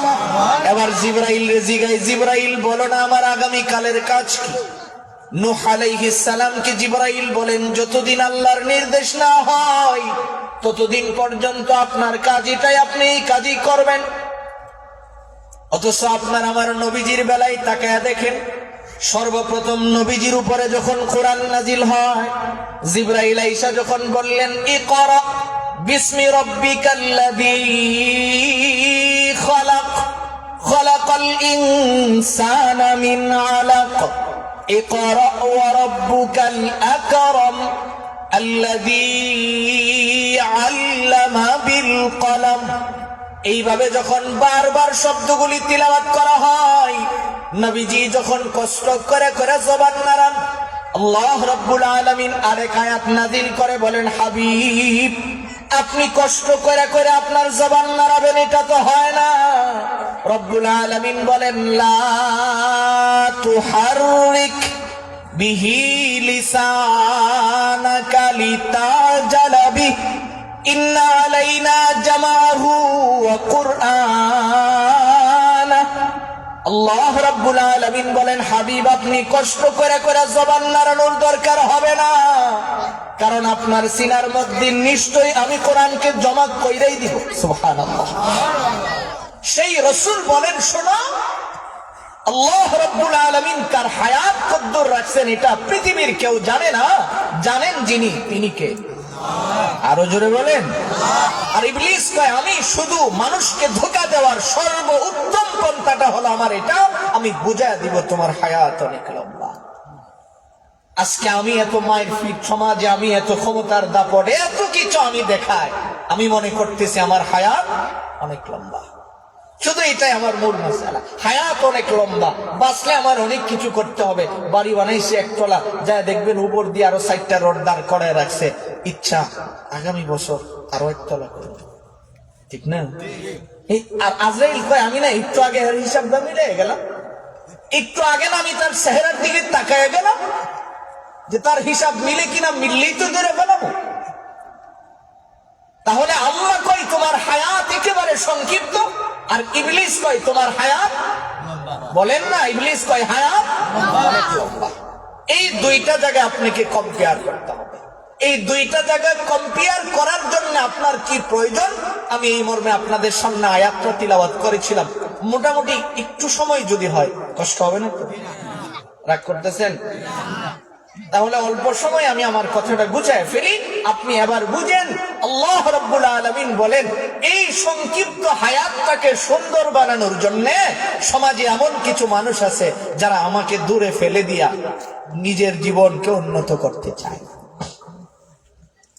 A: এবার জিবরাইল রে জিগাই, জিবরাইল বলো না আমার আগামী কালের কাজ কি? নূহ আলাইহিস সালামকে জিবরাইল বলেন, যতদিন আল্লাহর নির্দেশ না হয় ততদিন পর্যন্ত আপনার কাজ এটাই, আপনি এই কাজই করবেন। অথচ আপনার আমার নবীজির বেলায় তাকায়া দেখেন, সর্বপ্রথম নবীজির উপরে যখন কোরআন নাজিল হয়, জিবরাইল আয়েশা যখন বললেন, ইকরা বিসমি রাব্বিকাল্লাযী খালাক খালাকাল ইনসানা মিন আলাক ইকরা ওয়া রাব্বুকাল আকরাম আল্লাযী আল্লামা বিল কলম। এইভাবে যখন বারবার শব্দগুলি তিলাওয়াত করা হয়, নবীজি যখন কষ্ট করে করে জবান নাড়ান, আল্লাহ রাব্বুল আলামিন আরেক আয়াত নাযিল করে বলেন, হাবিব আপনি কষ্ট করে করে আপনার জবান নাড়াবেন, এটা তো হয় না। রব্বুল আলামিন বলেন, লা তুহাররিক বিহি লিসানাকা লিতাজালা বিহি ইন্না আলাইনা জামাহু ওয়া কুরআনা। আল্লাহ রাব্বুল আলামিন বলেন, হাবিব আপনি কষ্ট করে করে জবান নাড়ানোর দরকার হবে না, কারণ আপনার সিনার মধ্যে নিশ্চয়ই আমি কোরআনকে জমা কইরাই দিব। সুবহানাল্লাহ। সেই রাসূল বলেন, শোনো, আল্লাহ রাব্বুল আলামিন তার হায়াত কদ্দুর রাখছেন এটা পৃথিবীর কেউ জানে না, জানেন যিনি, তিনি কে? আরো জোরে বলেন। আর ইবলিস কয়, আমি শুধু মানুষকে ধোঁকা দেওয়ার সর্ব উত্তম পন্থাটা হলো আমার এটা, আমি বুঝায় দিব তোমার হায়াত অনেক লম্বা। আজকে আমি এত মায়ের ফিট সমাজে, আমি এত ক্ষমতার দাপটে এত কিছু আমি দেখাই, আমি মনে করতেছি আমার হায়াত অনেক লম্বা। শুধু এটাই আমার মূল মাসআলা, হায়াত অনেক লম্বা, বাঁচলে আমার অনেক কিছু করতে হবে। বাড়ি বানাইছে একতলা, যা দেখবেন উপর দিয়ে আরো 4টা রড দাঁড় করায় রাখছে, ইচ্ছা আগামী বছর আরো একতলা করবে, ঠিক না? আর আজরাইল কয়, আমি না একটু আগে হিসাবটা মিলে গেলাম, একটু আগে না আমি তার চেহারার দিকে তাকায় গেলাম যে তার হিসাব মিলে কিনা, মিললেই তো ধরে ফেলাবো। তাহলে আল্লাহ কয় তোমার হায়াত একেবারে সংক্ষিপ্ত, আর ইবলিস কয় তোমার হায়াত, বলেন না, ইবলিস কয় হায়াত অনেক লম্বা। এই দুইটা জায়গায় আপনাকে কম্পেয়ার করতে হবে। এই দুইটা জায়গায় কম্পেয়ার করার জন্য আপনার কি প্রয়োজন, আমি এই মর্মে আপনাদের সামনে আয়াতটা তিলাওয়াত করেছিলাম। মোটামুটি একটু সময় যদি হয়, কষ্ট হবে না তো? রাগ করতেছেন? তাহলে অল্প সময় আমি আমার কথাটা গুছায় ফেলি, আপনি এবার বুঝেন। আল্লাহ রাব্বুল আলামিন বলেন, এই সংক্ষিপ্ত হায়াতটাকে সুন্দর বানানোর জন্য সমাজে এমন কিছু মানুষ আছে যারা আমাকে দূরে ফেলে দিয়া নিজের জীবনকে উন্নত করতে চায়।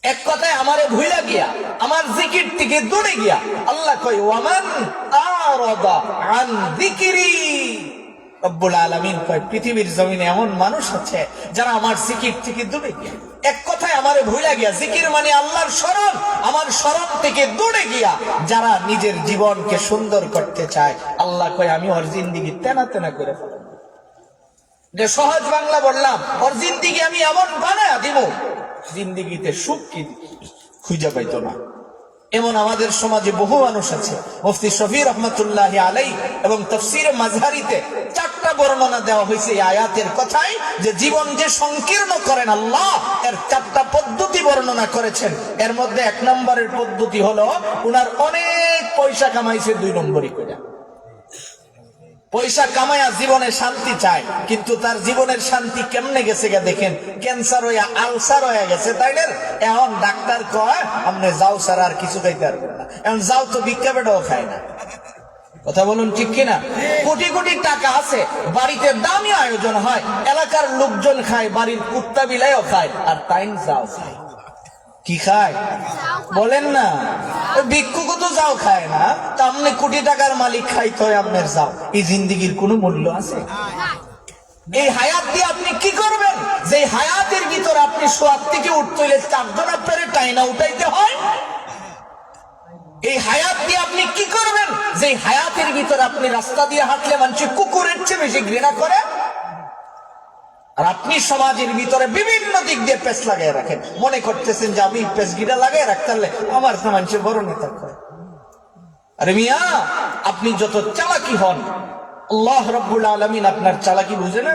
A: এক কথায় আমারে ভুইলা গিয়া, আমার জিকির থেকে দূরে গিয়া। আল্লাহ কয়, ওয়ামান আরাদা আন যিকরি। রব্বুল আলামিন কয়, পৃথিবীর জমিনে এমন মানুষ আছে যারা আমার জিকির থেকে দূরে গিয়া, এক কথায় আমারে ভুইলা গিয়া, জিকির মানে আল্লাহর স্মরণ, আমার স্মরণ থেকে দূরে গিয়া যারা নিজের জীবনকে সুন্দর করতে চায়, আল্লাহ কয় আমি ওর জিন্দেগি তেনা তেনা করে ফেলব। যে সহজ বাংলা বললাম, ওর জিন্দেগি আমি এমন বানায়া দিব, জিন্দেগিতে সুখ কি খুঁজে পাইতো না। এমন আমাদের সমাজে বহু মানুষ আছে। মুফতি শফি রহমতুল্লাহ আলাইহি এবং তাফসীরে মাযহারিতে 4টা বর্ণনা দেওয়া হয়েছে এই আয়াতের কথায়, যে জীবন যে সংকীর্ণ করেন আল্লাহ, এর 4টা পদ্ধতি বর্ণনা করেছেন। এর মধ্যে 1 নম্বরের পদ্ধতি হলো, উনার অনেক পয়সা কামাইছে 2 নম্বরই করে। পয়সা কামায়া জীবনে শান্তি চায়, কিন্তু তার জীবনের শান্তি কেমনে গেছে গা দেখেন, ক্যান্সার হইয়া আলসার হয়ে গেছে। তাই না? এখন ডাক্তার কয় আপনি যাও স্যার, আর কিছু খাইতে পারবেন না। এখন যাও তো ভিক্ষা বেটাও খায় না। কথা বলুন ঠিক কিনা? কোটি কোটি টাকা আছে, বাড়িতে দামি আয়োজন হয়, এলাকার লোকজন খায়, বাড়ির কুত্তা বিলাইও খায়, আর তাই যাও খায়। কি খায় বলেন না? ভিক্ষুকও তো যাও খায় না, তা আপনি কোটি টাকার মালিক খাইতে হয় আপনার যাও। এই জিন্দিগির কোনো মূল্য আছে? এই হায়াত দিয়ে আপনি কি করবেন? যে হায়াতের ভিতর আপনি শোয়ার থেকে উঠতে হইলে 4 জন আপনারে টাইনা উঠাইতে হয়। এই হায়াত দিয়ে আপনি কি করবেন? যে হায়াতের ভিতর আপনি রাস্তা দিয়ে হাঁটলে মানুষ কুকুরের চেয়ে বেশি ঘৃণা করে, আর আপনি সমাজের ভিতরে বিভিন্ন দিক দিয়ে পেস লাগাই রাখেন, মনে করতেছেন যে আমি পেস গিটা লাগাই রাখতে পারলে আমার তো মানুষ বড় নেতা করে। আরে মিয়া, আপনি যত চালাকি হন, আল্লাহ রাব্বুল আলামিন আপনার চালাকি বুঝে না?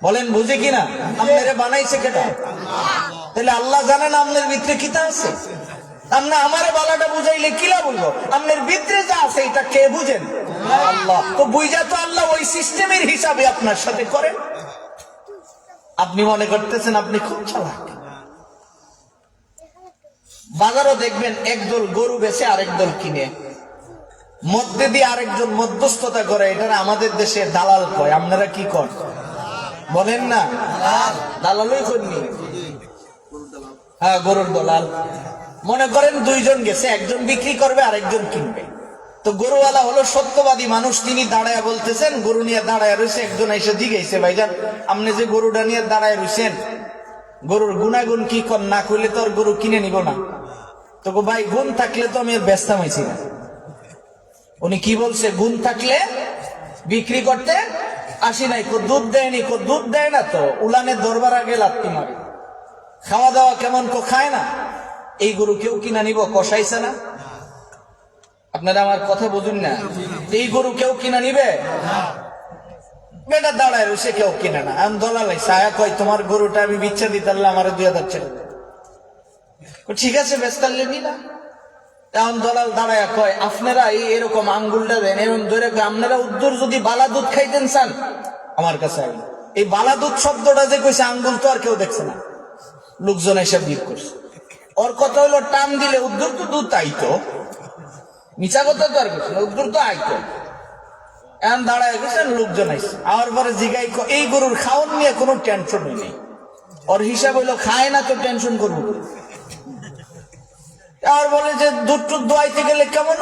A: বলেন বুঝে কিনা? আপনারে বানাইছে কেটা? তাহলে আল্লাহ জানেন আপনার ভিতরে কিতা আছে। আপনি আমারে বালাটা বুঝাইলে কিলা বলবো? আপনার ভিতরে যা আছে এটা কে বুঝেন? আল্লাহ। তো বুঝা তো আল্লাহ ওই সিস্টেমের হিসাবে আপনার সাথে করেন। আপনি মনে করতেছেন আপনি খুব চালাক। বাজারও দেখবেন একদল গরু বেচে আরেক দল কিনে, মধ্যে দিয়ে আরেকজন মধ্যস্থতা করে। এটা আমাদের দেশে দালাল কয়। আপনারা কি করেন বলেন না? দালালই করেননি? হ্যাঁ, গরুর দলাল। মনে করেন 2 জন গেছে, একজন বিক্রি করবে আরেকজন কিনবে। তো গরুওয়ালা হলো সত্যবাদী মানুষ, তিনি দাঁড়ায় বলতেছেন, গরু নিয়ে দাঁড়ায় রয়েছে। একজন এসে জিজ্ঞাসা, ভাইজান আপনি যে গরুটা নিয়ে দাঁড়ায় রয়েছেন, গরুর গুণাগুণ কি কর, না করলে তো আর গরু কিনে নিব না। তো ভাই গুণ থাকলে তো আমি আর ব্যস্ত হয়েছি না। উনি কি বলছে? গুণ থাকলে বিক্রি করতে আসি নাই। দুধ দেয়নি, দুধ দেয় না তো উলানের দরবার আগে লাত্তি মারে। খাওয়া দাওয়া কেমন খায় না। এই গরু কেউ কিনা নিব? কষাইছে না? আপনারা আমার কথা বুঝুন না। এই গরু কেউ কিনা নিবে? বেটা দাঁড়ায় রয়েছে, কেউ কিনে না। আমি দলালাই সায়া কয়, তোমার গরুটা আমি বিচ্ছা দিতে আমার 2000 টাকা। ঠিক আছে, বেস্তালে নিলা। এখন দলাল দাঁড়ায় কয়, আপনারা এরকম আঙ্গুলটা দেন, এরকম ধরে আপনারা উদ্দুর যদি বালা দুধ খাইতেন চান আমার কাছে আইন। এই বালা দুধ শব্দটা যে কইছে, আঙ্গুল তো আর কেউ দেখছে না, লোকজন এসে ভিড় করছে। ওর কথা হলো টান দিলে উদ্দুর তো দুধ আইতো, মিছা কথা তো আর কিছু না, উদ্দুর তো আইতো। এখন দাঁড়ায় গেছেন, লোকজন আইছে। আমার পরে জিগাই, এই গরুর খাওয়ান নিয়ে কোনো টেনশনই নেই। ওর হিসাব হইলো খায় না তো টেনশন করবো। আর বলে যে দুধ টুধ দোয়াইতে গেলে কেমন,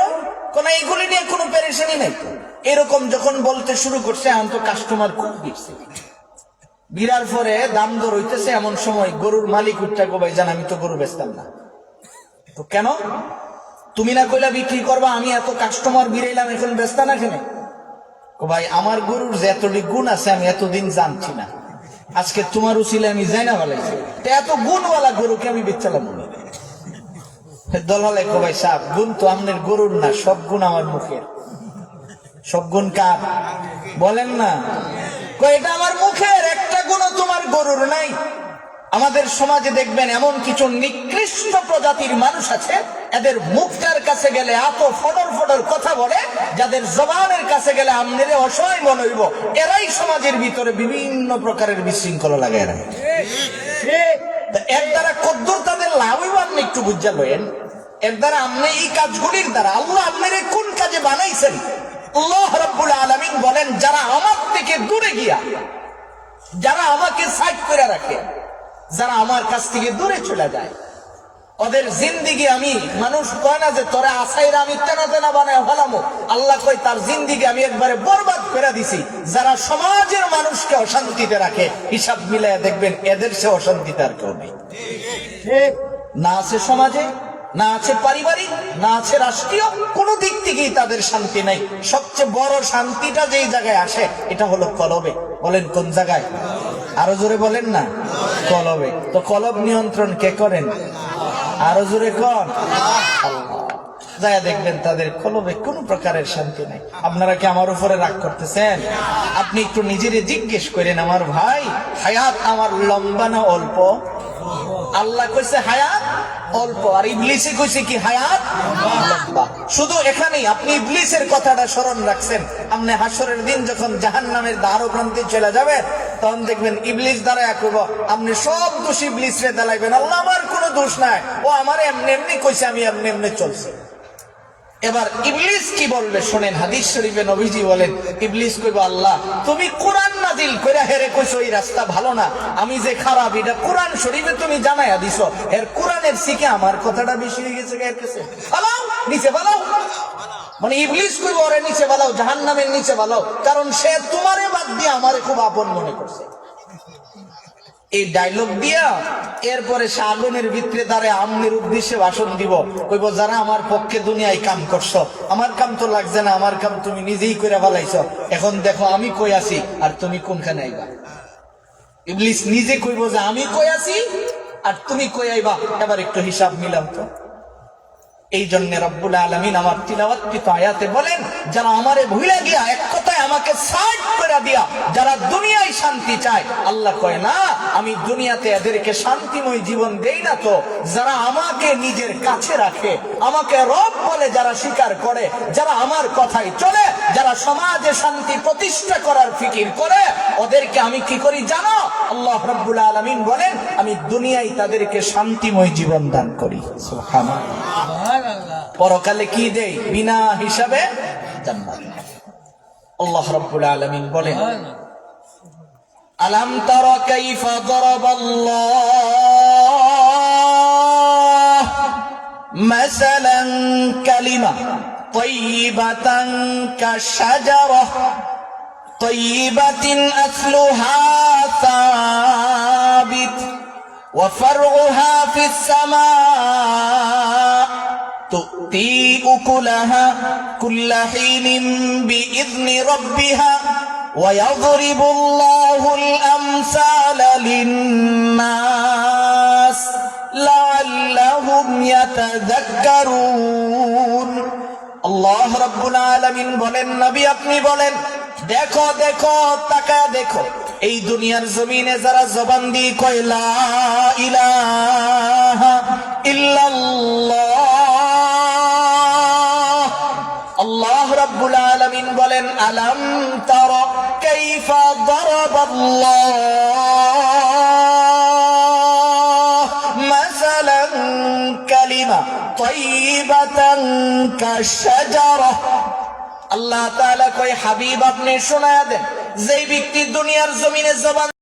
A: কোন এইগুলি নিয়ে কোনো পেরেশানি নেই। এরকম যখন বলতে শুরু করছে, এখন তো কাস্টমার খুব দিচ্ছে। বিরার পরে দাম দর হইতেছে, এমন সময় গরুর মালিক উঠটা ভাই জান, আমি তো গরু বেচতাম না। তো কেন? তুমি না কইলা বিক্রি করবা, আমি এত কাস্টমার বিরাইলাম, এখন বেচতা না কেন? ভাই আমার গরুর যে এতটি গুণ আছে আমি এতদিন জানছি না, আজকে তোমার উচিলে আমি যাই না বলাইছি। এত গুণওয়ালা গরুকে আমি বেচালাম না। দলালে কো ভাই সাহেব, গুণ তো আপনার গরুর না, সব গুণ আমার মুখের। সব গুণ কার বলেন না? এটা আমার মুখের, একটা গুণও তোমার গরুর নাই। আমাদের সমাজে দেখবেন এমন কিছু নিকৃষ্ট প্রজাতির মানুষ আছে, এদের মুখটার কাছে গেলে এত ফটর ফটর কথা বলে, যাদের জবানের কাছে গেলে আমনেরে অসহায় মনে হইব, এরাই সমাজের ভিতরে বিভিন্ন প্রকারের বিশৃঙ্খলা লাগায় রাখে। এর দ্বারা কদ্দুর তাদের লাভ হইব আপনি একটু বুঝা লয়েন। এর দ্বারা আপনি এই কাজগুলির দ্বারা আল্লাহ আপনারে কোন কাজে বানাইছেন? আল্লাহ রাব্বুল আলামিন বলেন, যারা আমার থেকে দূরে গিয়া, যারা আমাকে সাইড করে রাখে, যারা আমার কাছ থেকে দূরে চলে যায়, ওদের জিন্দিগি আমি, মানুষ কয় না যে তোরা আসাইরা আমি তেনা তেনা বানায় ফেলামো, আল্লাহ কয় তার জিন্দিগি আমি একবারে বরবাদ করে দিছি। যারা সমাজের মানুষকে অশান্তিতে রাখে, হিসাব মিলাইয়া দেখবেন এদের সে অশান্তিতে আর কেউ নেই। না আছে সমাজে, না আছে পারিবারিক, না আছে রাষ্ট্রীয়, কোন দিক থেকেই তাদের শান্তি নাই। সবচেয়ে বড় শান্তিটা যেই জায়গায় আসে এটা হলো কলবে। বলেন কোন জায়গায়? আরো জোরে বলেন না। কলবে। তো কলব নিয়ন্ত্রণ কে করেন? আরো জোরে কন। যায়া দেখবেন তাদের কলবে কোন প্রকারের শান্তি নাই। আপনারা কি আমার উপরে রাগ করতেছেন? আপনি একটু নিজেরে জিজ্ঞেস করেন, আমার ভাই হায়াত আমার লম্বা না অল্প? আল্লাহ কইছে হায়াত অল্প, আর ইবলিসে কইছে কি হায়াত লম্বা। শুধু এখানেই আপনি ইবলিসের কথাটা স্মরণ রাখছেন, আপনি হাসরের দিন যখন জাহান্নামের দ্বার প্রান্তে চলে যাবেন, তখন দেখবেন ইবলিস দাঁড়ায় করবো, আপনি সব দোষ ইবলিসরে দাঁড়াইবেন, আল্লাহ আমার কোনো দোষ নাই, ও আমার এমনি এমনি কইছে, আমি এমনি এমনি চলছি। এবার ইবলিস কি বলবে শোনেন, হাদিস শরীফে নবীজি বলেন, ইবলিস কইব, আল্লাহ তুমি কোরআন নাজিল কইরা হেরে কইছো এই রাস্তা ভালো না, আমি যে খারাপ এটা কোরআন শরীফে তুমি জানাইয়া দিছো, এর কোরআনের শিখে আমার কথাটা বেশি হয়ে গেছে, এর কাছে ফালাও, নিচে ফালাও। মানে ইবলিস কইব ওরে নিচে ফালাও, জাহান্নামের নিচে ফালাও, কারণ সে তোমারে বাদ দিয়ে আমারে খুব আপন মনে করছে। এই ডায়লগ দিয়া এরপরে সে আগুনের ভিতরে দাঁড়ায় আমনের উদ্দেশ্যে ভাষণ দিব, কইব যারা আমার পক্ষে দুনিয়ায় কাম করছো, আমার কাম তো লাগছে না, আমার কাম তুমি নিজেই করে ফেলাইছো, এখন দেখো আমি কই আছি আর তুমি কোনখানে আইবা। ইবলিস নিজে কইব যে আমি কই আছি আর তুমি কই আইবা, এবার একটু হিসাব মিলাম তো। এই জন্য রব্বুল আলামিন আমার তিলাওয়াতকৃত আয়াতে বলেন, যারা আমারে ভুলে গিয়া, এক কথায় আমাকে সাইড করে দিয়া, যারা দুনিয়ায় শান্তি চায়, আল্লাহ কয় না আমি দুনিয়াতে এদেরকে শান্তিময় জীবন দেই না, তো যারা আমাকে নিজের কাছে রাখে, আমাকে রব বলে যারা স্বীকার করে, যারা আমার কথাই চলে, যারা সমাজে শান্তি প্রতিষ্ঠা করার ফিকির করে, ওদেরকে আমি কি করি জানো? আল্লাহ রাব্বুল আলামিন বলেন, আমি দুনিয়ায় তাদেরকে শান্তিময় জীবন দান করি। সুবহানাল্লাহ। পরকালে কি দেই? বিনা হিসাবে জান্নাত। আল্লাহ রাব্বুল আলামিন বলেন, আলাম তারা কাইফা দারাবাল্লাহ মাসালান কালিমা তাইয়িবাতান কাশাজারাহ তাইয়িবাতিন আসলুহা সাবিত ওয়া ফারউহা ফিস সামা تؤتي أكلها كل حين بإذن ربها ويضرب الله الأمثال للناس لعلهم يتذكرون। আল্লাহ রাব্বুল আলামিন বলেন, নবী আপনি বলেন, দেখো দেখো, তাকায়া দেখো, এই দুনিয়ার জমিনে যারা জবান দিয়ে কয় লা ইলাহা ইল্লাল্লাহ, আল্লাহ রাব্বুল আলামিন বলেন, আলাম তারা কাইফা দারাবাল্লাহ মাসালান কালিমা তাইয়িবাতান কাশাজারাহ। আল্লাহ তাআলা কয়, হাবিব আপনি শোনায়া দেন, যেই ব্যক্তি দুনিয়ার জমিনে জবান